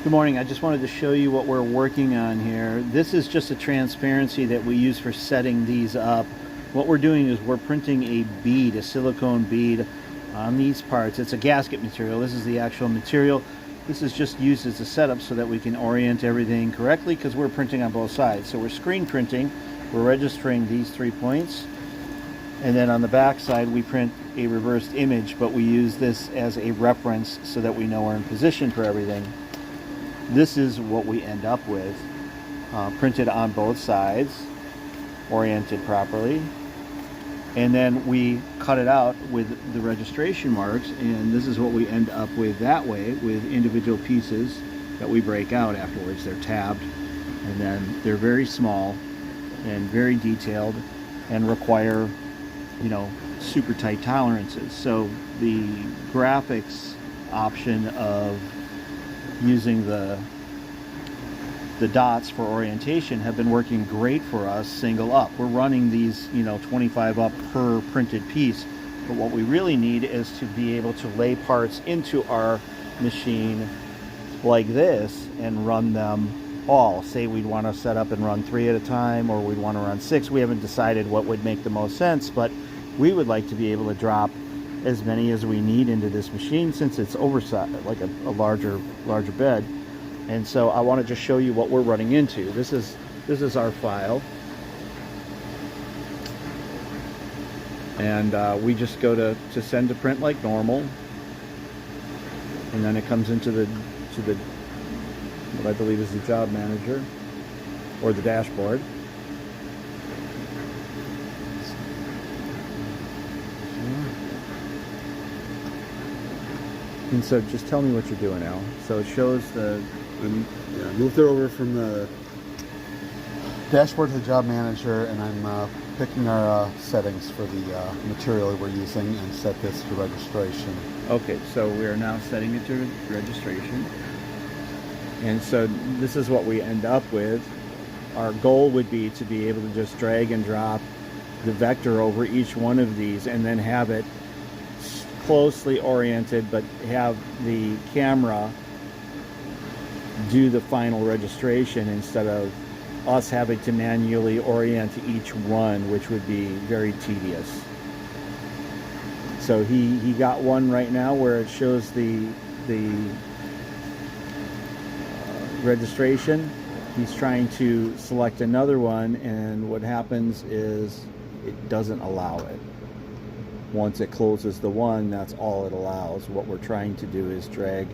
Good morning. I just wanted to show you what we're working on here. This is just a transparency that we use for setting these up. What we're doing is we're printing a bead, a silicone bead on these parts. It's a gasket material. This is the actual material. This is just used as a setup so that we can orient everything correctly because we're printing on both sides. So we're screen printing. We're registering these 3 points. And then on the back side we print a reversed image, but we use this as a reference so that we know we're in position for everything. This is what we end up with, printed on both sides, oriented properly. And then we cut it out with the registration marks, and this is what we end up with that way, with individual pieces that we break out afterwards. They're tabbed, and then they're very small and very detailed and require, super tight tolerances. So the graphics option of using the dots for orientation have been working great for us single up. We're running these 25 up per printed piece, but what we really need is to be able to lay parts into our machine like this and run them all. Say we'd want to set up and run 3 at a time, or we'd want to run 6. We haven't decided what would make the most sense, but we would like to be able to drop as many as we need into this machine since it's oversized, like a larger bed. And so I want to just show you what we're running into. This is our file, and we just go to send to print like normal, and then it comes into the what I believe is the job manager or the dashboard. And so just tell me what you're doing, Al. So it shows the... I moved it over from the dashboard to the job manager, and I'm picking our settings for the material we're using and set this to registration. Okay, so we are now setting it to registration. And so this is what we end up with. Our goal would be to be able to just drag and drop the vector over each one of these and then have it closely oriented, but have the camera do the final registration instead of us having to manually orient each one, which would be very tedious. So he got one right now where it shows the registration. He's trying to select another one, and what happens is it doesn't allow it. Once it closes the one, that's all it allows. What we're trying to do is drag